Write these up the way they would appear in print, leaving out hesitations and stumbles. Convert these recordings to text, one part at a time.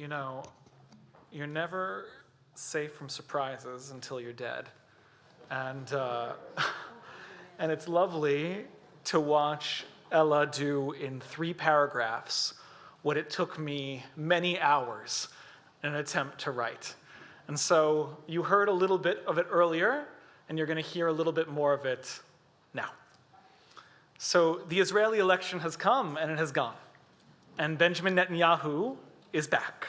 you know, you're never safe from surprises until you're dead. And, and it's lovely to watch Ella do in 3 paragraphs what it took me many hours in an attempt to write. And so you heard a little bit of it earlier, and you're going to hear a little bit more of it now. So the Israeli election has come, and it has gone. And Benjamin Netanyahu is back.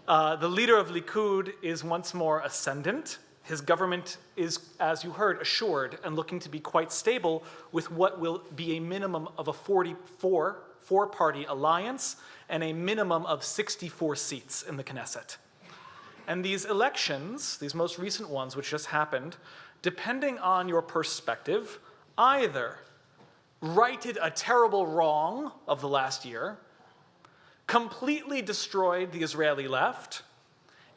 The leader of Likud is once more ascendant. His government is, as you heard, assured and looking to be quite stable with what will be a minimum of a 4-party alliance and a minimum of 64 seats in the Knesset. And these elections, these most recent ones which just happened, depending on your perspective, either righted a terrible wrong of the last year, completely destroyed the Israeli left,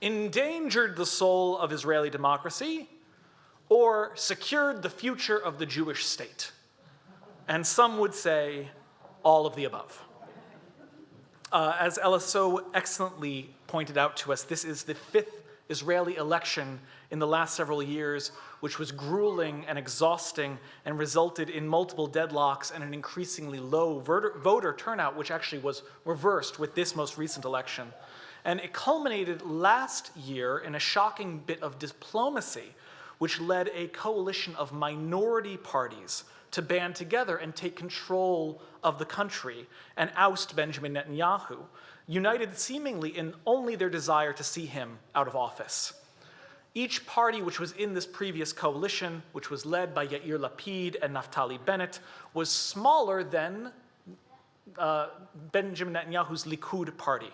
endangered the soul of Israeli democracy, or secured the future of the Jewish state. And some would say all of the above. As Ella so excellently pointed out to us, this is the 5th Israeli election in the last several years, which was grueling and exhausting and resulted in multiple deadlocks and an increasingly low voter turnout, which actually was reversed with this most recent election. And it culminated last year in a shocking bit of diplomacy, which led a coalition of minority parties to band together and take control of the country and oust Benjamin Netanyahu, united seemingly in only their desire to see him out of office. Each party which was in this previous coalition, which was led by Yair Lapid and Naftali Bennett, was smaller than Benjamin Netanyahu's Likud party.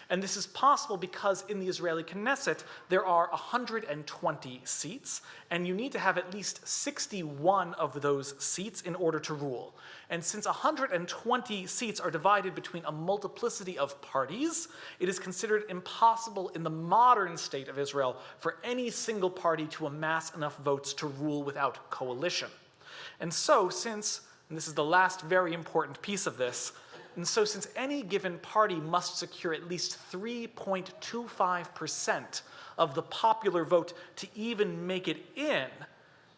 And this is possible because in the Israeli Knesset, there are 120 seats, and you need to have at least 61 of those seats in order to rule. And since 120 seats are divided between a multiplicity of parties, it is considered impossible in the modern state of Israel for any single party to amass enough votes to rule without coalition. And so since, and this is the last very important piece of this, and so since any given party must secure at least 3.25% of the popular vote to even make it in,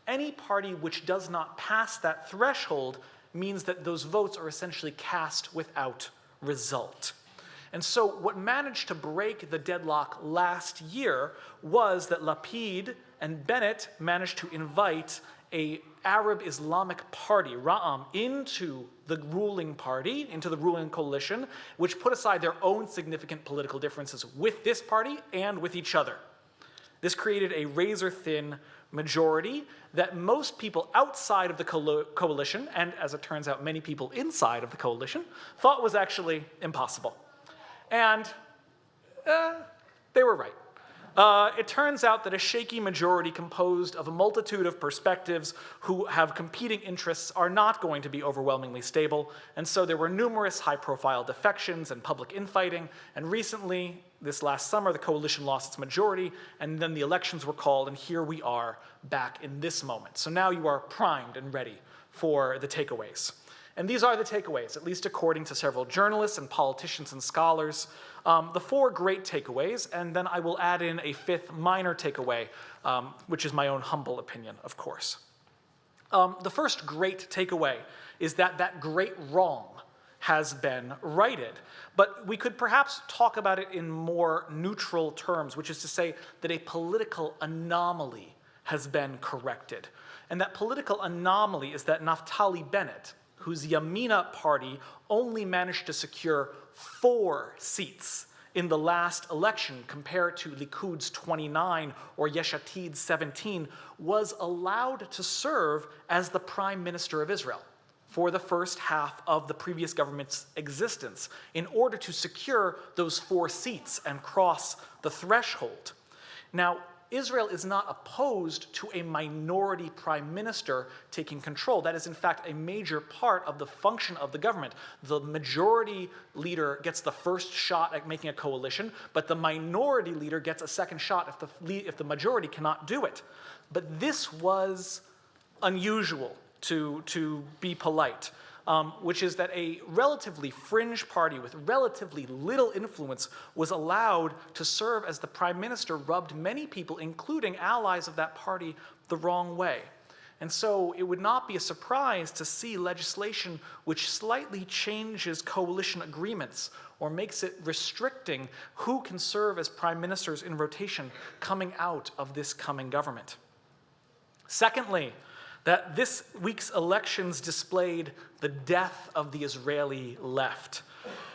any party which does not pass that threshold means that those votes are essentially cast without result. And so what managed to break the deadlock last year was that Lapid and Bennett managed to invite an Arab Islamic party, Ra'am, into the ruling party, into the ruling coalition, which put aside their own significant political differences with this party and with each other. This created a razor-thin majority that most people outside of the coalition, and as it turns out, many people inside of the coalition, thought was actually impossible. And they were right. It turns out that a shaky majority composed of a multitude of perspectives who have competing interests are not going to be overwhelmingly stable, and so there were numerous high-profile defections and public infighting, and recently, this last summer, the coalition lost its majority, and then the elections were called, and here we are back in this moment. So now you are primed and ready for the takeaways. And these are the takeaways, at least according to several journalists and politicians and scholars. The 4 great takeaways, and then I will add in a 5th minor takeaway, which is my own humble opinion, of course. The first great takeaway is that that great wrong has been righted. But we could perhaps talk about it in more neutral terms, which is to say that a political anomaly has been corrected. And that political anomaly is that Naftali Bennett, whose Yamina party only managed to secure 4 seats in the last election compared to Likud's 29 or Yesh Atid's 17, was allowed to serve as the prime minister of Israel for the first half of the previous government's existence in order to secure those 4 seats and cross the threshold. Now, Israel is not opposed to a minority prime minister taking control. That is, in fact, a major part of the function of the government. The majority leader gets the first shot at making a coalition, but the minority leader gets a second shot if the majority cannot do it. But this was unusual, to be polite. which is that a relatively fringe party with relatively little influence was allowed to serve as the prime minister, rubbed many people, including allies of that party, the wrong way. And so it would not be a surprise to see legislation which slightly changes coalition agreements or makes it restricting who can serve as prime ministers in rotation coming out of this coming government. Secondly, that this week's elections displayed the death of the Israeli left.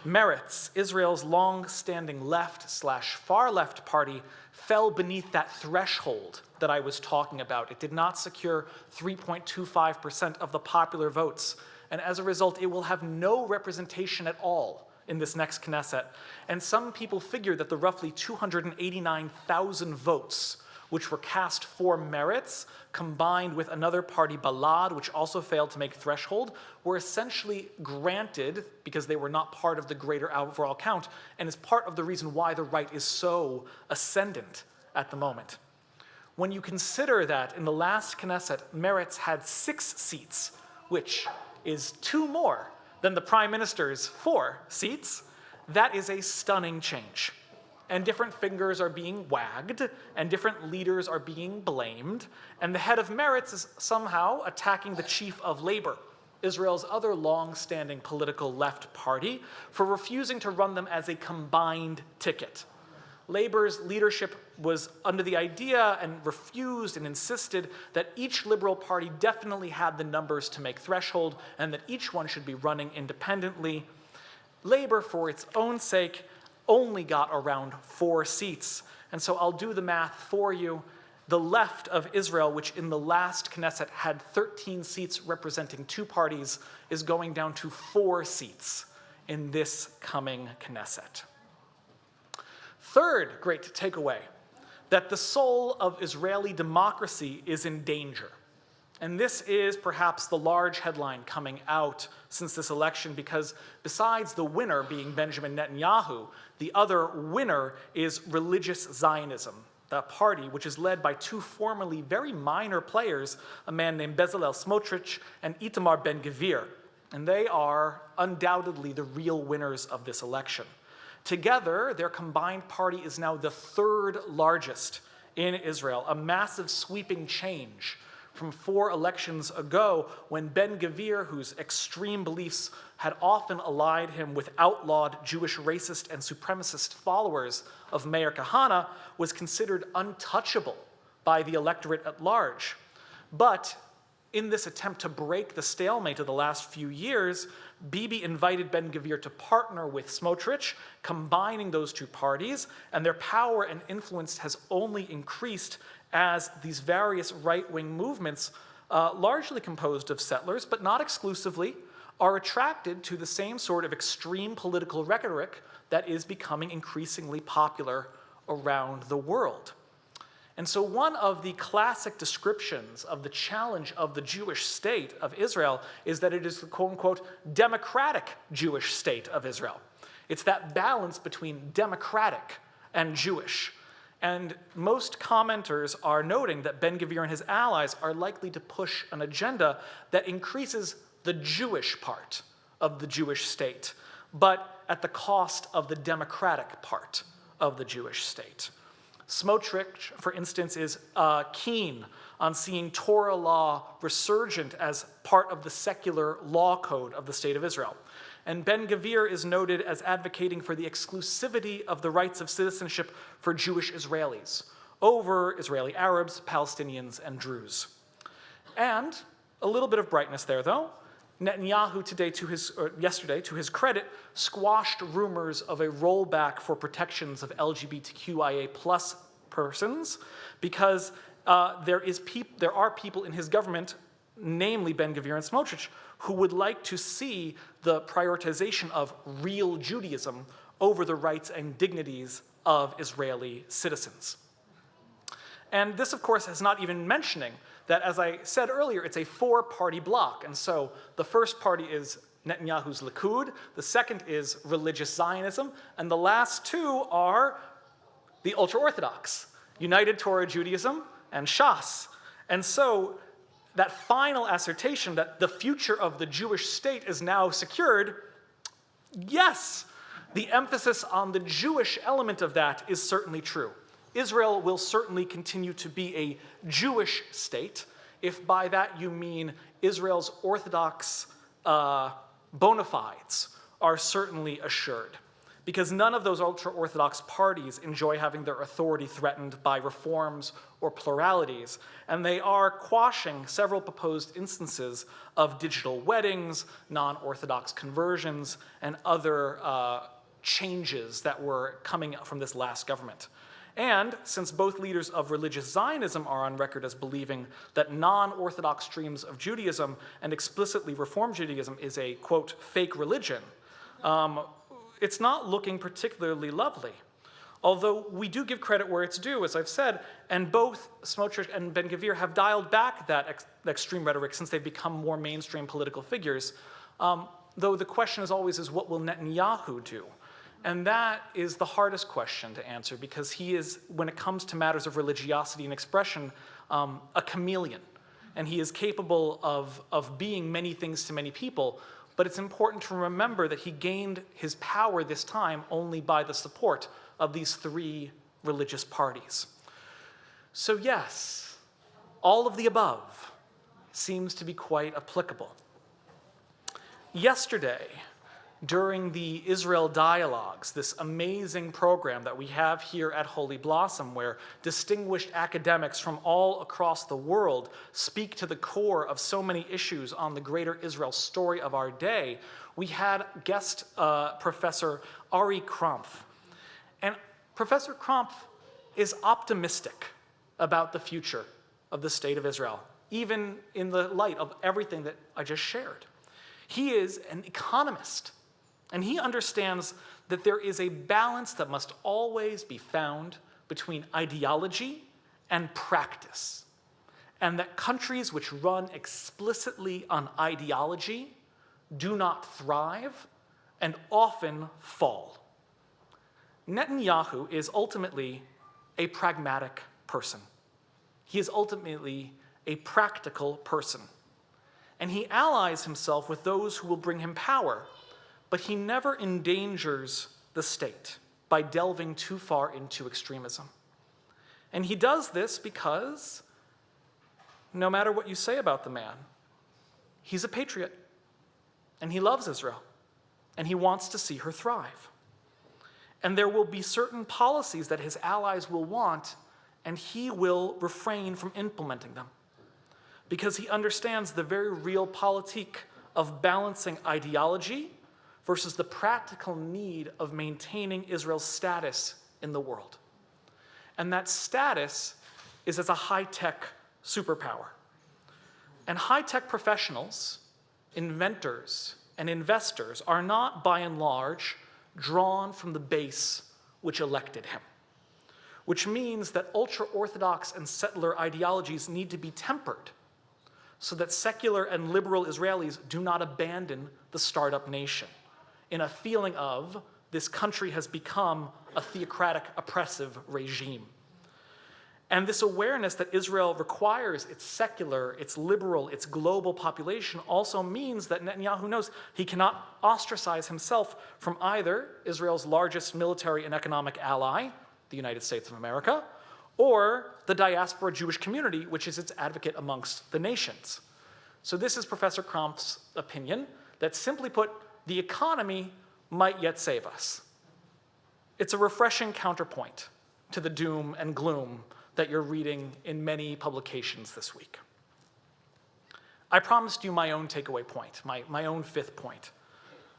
Meretz, Israel's long-standing left/far left party, fell beneath that threshold that I was talking about. It did not secure 3.25% of the popular votes, and as a result, it will have no representation at all in this next Knesset. And some people figure that the roughly 289,000 votes which were cast for Meretz, combined with another party, Balad, which also failed to make threshold, were essentially granted because they were not part of the greater overall count, and is part of the reason why the right is so ascendant at the moment. When you consider that in the last Knesset, Meretz had 6 seats, which is 2 more than the prime minister's 4 seats, that is a stunning change. And different fingers are being wagged, and different leaders are being blamed, and the head of Meretz is somehow attacking the chief of Labor, Israel's other long-standing political left party, for refusing to run them as a combined ticket. Labor's leadership was under the idea and refused and insisted that each liberal party definitely had the numbers to make threshold and that each one should be running independently. Labor, for its own sake, only got around 4 seats. And so I'll do the math for you. The left of Israel, which in the last Knesset had 13 seats representing 2 parties, is going down to 4 seats in this coming Knesset. Third great takeaway, that the soul of Israeli democracy is in danger. And this is perhaps the large headline coming out since this election, because besides the winner being Benjamin Netanyahu, the other winner is religious Zionism, that party which is led by 2 formerly very minor players, a man named Bezalel Smotrich and Itamar Ben-Gvir. And they are undoubtedly the real winners of this election. Together, their combined party is now the 3rd largest in Israel, a massive sweeping change from 4 elections ago, when Ben-Gvir, whose extreme beliefs had often allied him with outlawed Jewish racist and supremacist followers of Meir Kahane, was considered untouchable by the electorate at large. But in this attempt to break the stalemate of the last few years, Bibi invited Ben-Gvir to partner with Smotrich, combining those 2 parties, and their power and influence has only increased as these various right-wing movements, largely composed of settlers, but not exclusively, are attracted to the same sort of extreme political rhetoric that is becoming increasingly popular around the world. And so one of the classic descriptions of the challenge of the Jewish state of Israel is that it is the quote-unquote democratic Jewish state of Israel. It's that balance between democratic and Jewish. And most commenters are noting that Ben-Gvir and his allies are likely to push an agenda that increases the Jewish part of the Jewish state, but at the cost of the democratic part of the Jewish state. Smotrich, for instance, is keen on seeing Torah law resurgent as part of the secular law code of the state of Israel. And Ben-Gvir is noted as advocating for the exclusivity of the rights of citizenship for Jewish Israelis over Israeli Arabs, Palestinians, and Druze. And a little bit of brightness there, though. Netanyahu yesterday, to his credit, squashed rumors of a rollback for protections of LGBTQIA+ persons, because there are people in his government, namely Ben-Gvir and Smotrich, who would like to see the prioritization of real Judaism over the rights and dignities of Israeli citizens. And this, of course, is not even mentioning that, as I said earlier, it's a 4-party bloc. And so the first party is Netanyahu's Likud, the second is religious Zionism, and the last 2 are the ultra-Orthodox, United Torah Judaism and Shas. And so that final assertion that the future of the Jewish state is now secured, yes, the emphasis on the Jewish element of that is certainly true. Israel will certainly continue to be a Jewish state, if by that you mean Israel's Orthodox bona fides are certainly assured, because none of those ultra-Orthodox parties enjoy having their authority threatened by reforms or pluralities, and they are quashing several proposed instances of digital weddings, non-Orthodox conversions, and other changes that were coming from this last government. And since both leaders of religious Zionism are on record as believing that non-Orthodox streams of Judaism and explicitly Reform Judaism is a, quote, fake religion, it's not looking particularly lovely. Although we do give credit where it's due, as I've said, and both Smotrich and Ben-Gvir have dialed back that extreme rhetoric since they've become more mainstream political figures, though the question is always what will Netanyahu do? And that is the hardest question to answer, because he is, when it comes to matters of religiosity and expression, a chameleon. And he is capable of being many things to many people, but it's important to remember that he gained his power this time only by the support of these three religious parties. So yes, all of the above seems to be quite applicable. Yesterday, during the Israel Dialogues, this amazing program that we have here at Holy Blossom, where distinguished academics from all across the world speak to the core of so many issues on the greater Israel story of our day, we had guest Professor Ari Krampf. And Professor Krampf is optimistic about the future of the state of Israel, even in the light of everything that I just shared. He is an economist. And he understands that there is a balance that must always be found between ideology and practice, and that countries which run explicitly on ideology do not thrive and often fall. Netanyahu is ultimately a pragmatic person. He is ultimately a practical person. And he allies himself with those who will bring him power, but he never endangers the state by delving too far into extremism. And he does this because, no matter what you say about the man, he's a patriot, and he loves Israel, and he wants to see her thrive. And there will be certain policies that his allies will want, and he will refrain from implementing them, because he understands the very real politique of balancing ideology versus the practical need of maintaining Israel's status in the world. And that status is as a high-tech superpower. And high-tech professionals, inventors, and investors are not, by and large, drawn from the base which elected him, which means that ultra-Orthodox and settler ideologies need to be tempered so that secular and liberal Israelis do not abandon the startup nation in a feeling of this country has become a theocratic, oppressive regime. And this awareness that Israel requires its secular, its liberal, its global population also means that Netanyahu knows he cannot ostracize himself from either Israel's largest military and economic ally, the United States of America, or the diaspora Jewish community, which is its advocate amongst the nations. So this is Professor Krampf's opinion, that simply put, the economy might yet save us. It's a refreshing counterpoint to the doom and gloom that you're reading in many publications this week. I promised you my own takeaway point, my own fifth point,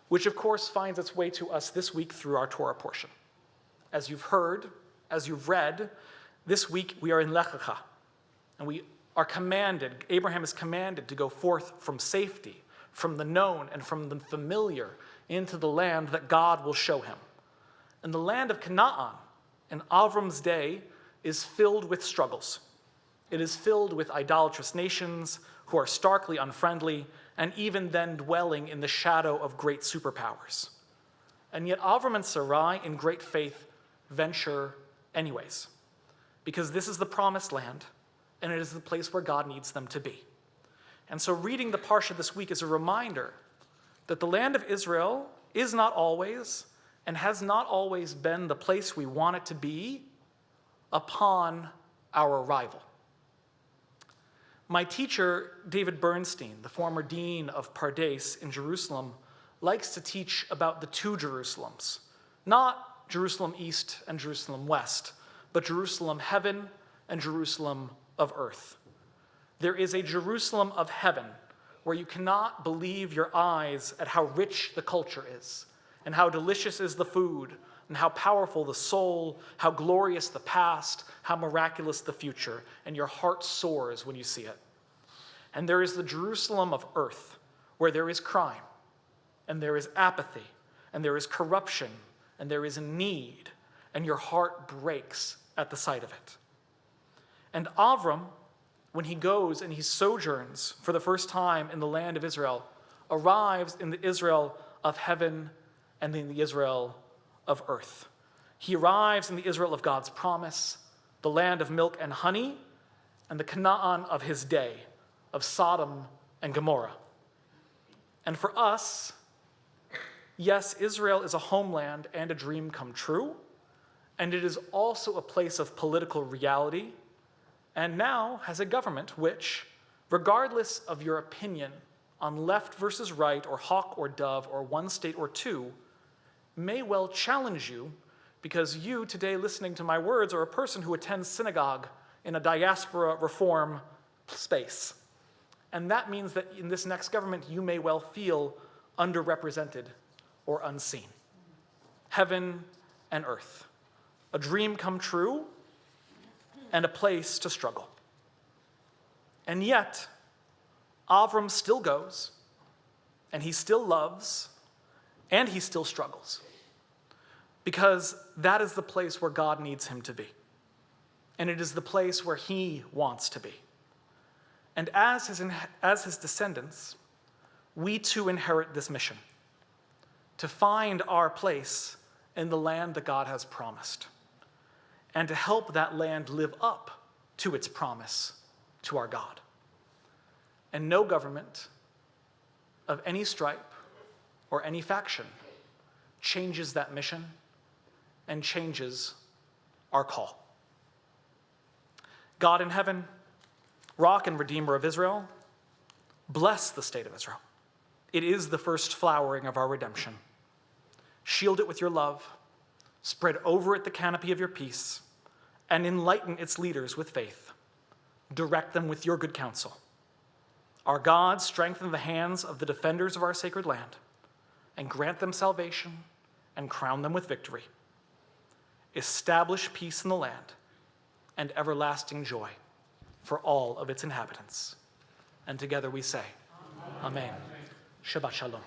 which of course finds its way to us this week through our Torah portion. As you've heard, as you've read, this week we are in Lech Lecha, and we are commanded, Abraham is commanded to go forth from safety, from the known and from the familiar, into the land that God will show him. And the land of Canaan in Avram's day is filled with struggles. It is filled with idolatrous nations who are starkly unfriendly and even then dwelling in the shadow of great superpowers. And yet Avram and Sarai, in great faith, venture anyways, because this is the promised land and it is the place where God needs them to be. And so reading the Parsha this week is a reminder that the land of Israel is not always and has not always been the place we want it to be upon our arrival. My teacher, David Bernstein, the former dean of Pardes in Jerusalem, likes to teach about the two Jerusalems, not Jerusalem East and Jerusalem West, but Jerusalem heaven and Jerusalem of earth. There is a Jerusalem of heaven where you cannot believe your eyes at how rich the culture is, and how delicious is the food, and how powerful the soul, how glorious the past, how miraculous the future, and your heart soars when you see it. And there is the Jerusalem of earth, where there is crime, and there is apathy, and there is corruption, and there is need, and your heart breaks at the sight of it. And Avram, when he goes and he sojourns for the first time in the land of Israel, arrives in the Israel of heaven and in the Israel of earth. He arrives in the Israel of God's promise, the land of milk and honey, and the Canaan of his day, of Sodom and Gomorrah. And for us, yes, Israel is a homeland and a dream come true, and it is also a place of political reality, and now has a government which, regardless of your opinion on left versus right, or hawk or dove, or one state or two, may well challenge you because you, today listening to my words, are a person who attends synagogue in a diaspora reform space. And that means that in this next government, you may well feel underrepresented or unseen. Heaven and earth, a dream come true and a place to struggle. And yet, Avram still goes, and he still loves, and he still struggles, because that is the place where God needs him to be. And it is the place where he wants to be. And as his descendants, we too inherit this mission, to find our place in the land that God has promised, and to help that land live up to its promise to our God. And no government of any stripe or any faction changes that mission and changes our call. God in heaven, rock and redeemer of Israel, bless the state of Israel. It is the first flowering of our redemption. Shield it with your love, spread over it the canopy of your peace, and enlighten its leaders with faith. Direct them with your good counsel. Our God, strengthen the hands of the defenders of our sacred land, and grant them salvation and crown them with victory. Establish peace in the land and everlasting joy for all of its inhabitants. And together we say, Amen. Shabbat Shalom.